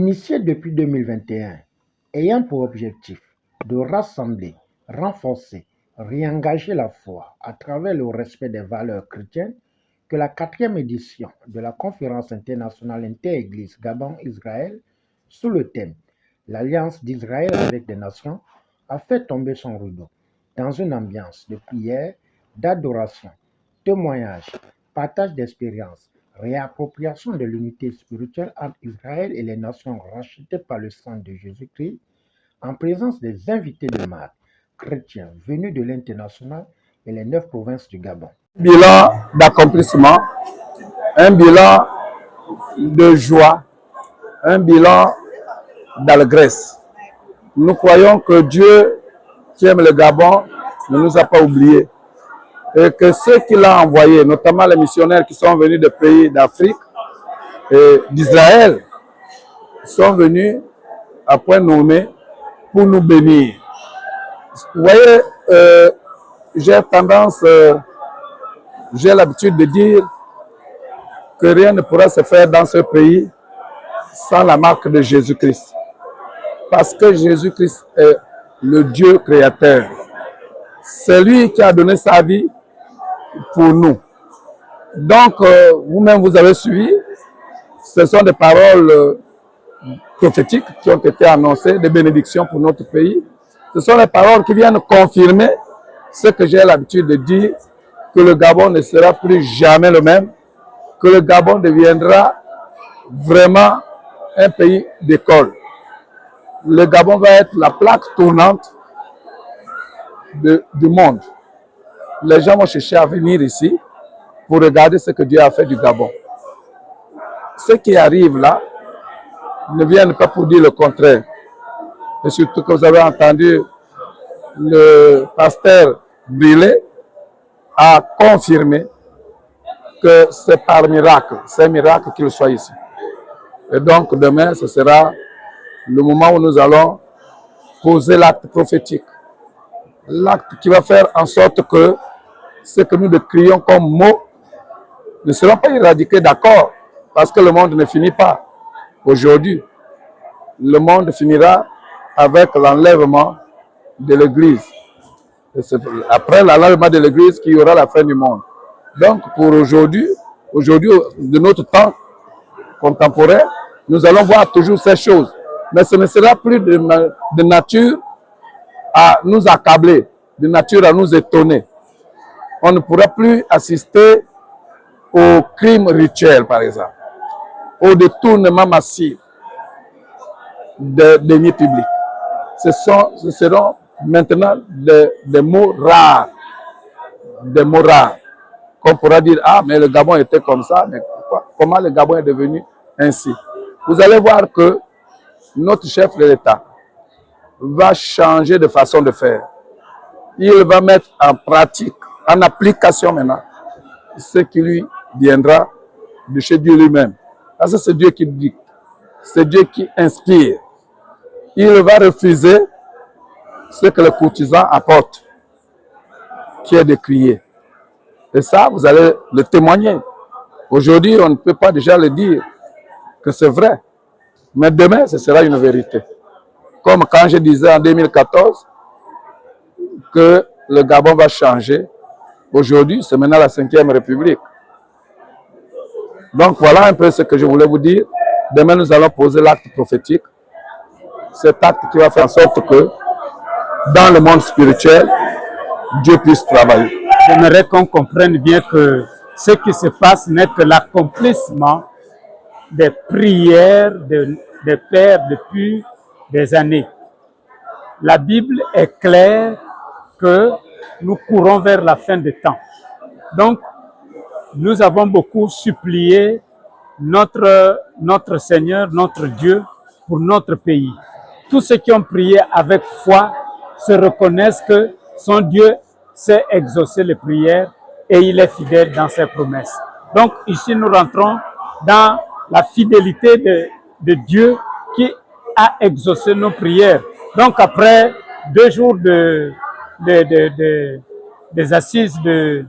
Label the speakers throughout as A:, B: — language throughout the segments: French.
A: Initié depuis 2021, ayant pour objectif de rassembler, renforcer, réengager la foi à travers le respect des valeurs chrétiennes, que la quatrième édition de la conférence internationale inter-église Gabon-Israël, sous le thème L'Alliance d'Israël avec des nations, a fait tomber son rideau dans une ambiance de prière, d'adoration, témoignage, partage d'expériences, réappropriation de l'unité spirituelle entre Israël et les nations rachetées par le sang de Jésus-Christ, en présence des invités de marque chrétiens venus de l'international et les 9 provinces du Gabon.
B: Bilan d'accomplissement, un bilan de joie, un bilan d'allégresse. Nous croyons que Dieu qui aime le Gabon ne nous a pas oubliés et que ceux qu'il a envoyés, notamment les missionnaires qui sont venus de pays d'Afrique et d'Israël, sont venus à point nommé pour nous bénir. Vous voyez, j'ai l'habitude de dire que rien ne pourra se faire dans ce pays sans la marque de Jésus-Christ. Parce que Jésus-Christ est le Dieu créateur. C'est lui qui a donné sa vie pour nous. Donc, vous-même, vous avez suivi. Ce sont des paroles prophétiques qui ont été annoncées, des bénédictions pour notre pays. Ce sont des paroles qui viennent confirmer ce que j'ai l'habitude de dire, que le Gabon ne sera plus jamais le même, que le Gabon deviendra vraiment un pays d'école. Le Gabon va être la plaque tournante du monde. Les gens vont chercher à venir ici pour regarder ce que Dieu a fait du Gabon. Ceux qui arrivent là ne viennent pas pour dire le contraire. Et surtout que vous avez entendu le pasteur Brûlé a confirmé que c'est par miracle, c'est un miracle qu'il soit ici. Et donc demain, ce sera le moment où nous allons poser l'acte prophétique. L'acte qui va faire en sorte que ce que nous décrions comme mots ne seront pas éradiqués, d'accord, parce que le monde ne finit pas aujourd'hui. Le monde finira avec l'enlèvement de l'Église. Après l'enlèvement de l'Église qu'il y aura la fin du monde. Donc pour aujourd'hui, de notre temps contemporain, nous allons voir toujours ces choses. Mais ce ne sera plus de nature à nous accabler, de nature à nous étonner. On ne pourra plus assister aux crimes rituels, par exemple, au détournement massif des deniers publics. Ce seront maintenant des mots rares. Des mots rares. Qu'on pourra dire, ah, mais le Gabon était comme ça, mais comment le Gabon est devenu ainsi? Vous allez voir que notre chef de l'État va changer de façon de faire. Il va mettre en pratique, en application maintenant, ce qui lui viendra de chez Dieu lui-même. Parce que c'est Dieu qui dit, c'est Dieu qui inspire. Il va refuser ce que le courtisan apporte, qui est de crier. Et ça, vous allez le témoigner. Aujourd'hui, on ne peut pas déjà le dire que c'est vrai. Mais demain, ce sera une vérité. Comme quand je disais en 2014 que le Gabon va changer. Aujourd'hui, c'est maintenant la 5e République. Donc voilà un peu ce que je voulais vous dire. Demain, nous allons poser l'acte prophétique. Cet acte qui va faire en sorte que dans le monde spirituel, Dieu puisse travailler.
C: J'aimerais qu'on comprenne bien que ce qui se passe n'est que l'accomplissement des prières des pères depuis des années. La Bible est claire que nous courons vers la fin des temps. Donc, nous avons beaucoup supplié notre Seigneur, notre Dieu, pour notre pays. Tous ceux qui ont prié avec foi se reconnaissent que son Dieu sait exaucer les prières et il est fidèle dans ses promesses. Donc ici, nous rentrons dans la fidélité de Dieu qui a exaucé nos prières. Donc après 2 jours des assises de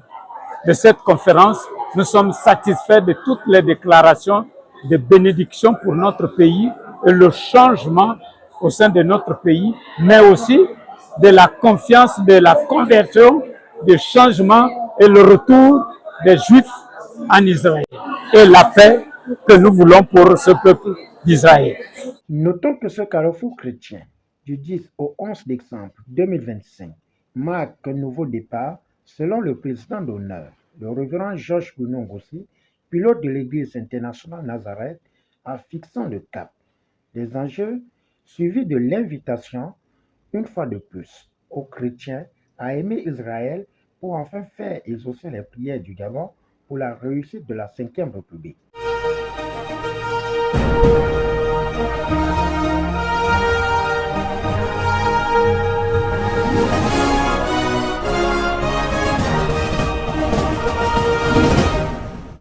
C: cette conférence, nous sommes satisfaits de toutes les déclarations de bénédiction pour notre pays et le changement au sein de notre pays, mais aussi de la confiance, de la conversion, du changement et le retour des Juifs en Israël et la paix que nous voulons pour ce peuple d'Israël.
A: Notons que ce carrefour chrétien du 10 au 11 décembre 2025 marque un nouveau départ selon le président d'honneur, le révérend Georges Bruno Ngossi, pilote de l'Église internationale Nazareth, en fixant le cap. Des enjeux suivis de l'invitation, une fois de plus, aux chrétiens à aimer Israël pour enfin faire exaucer les prières du Gabon pour la réussite de la Ve République.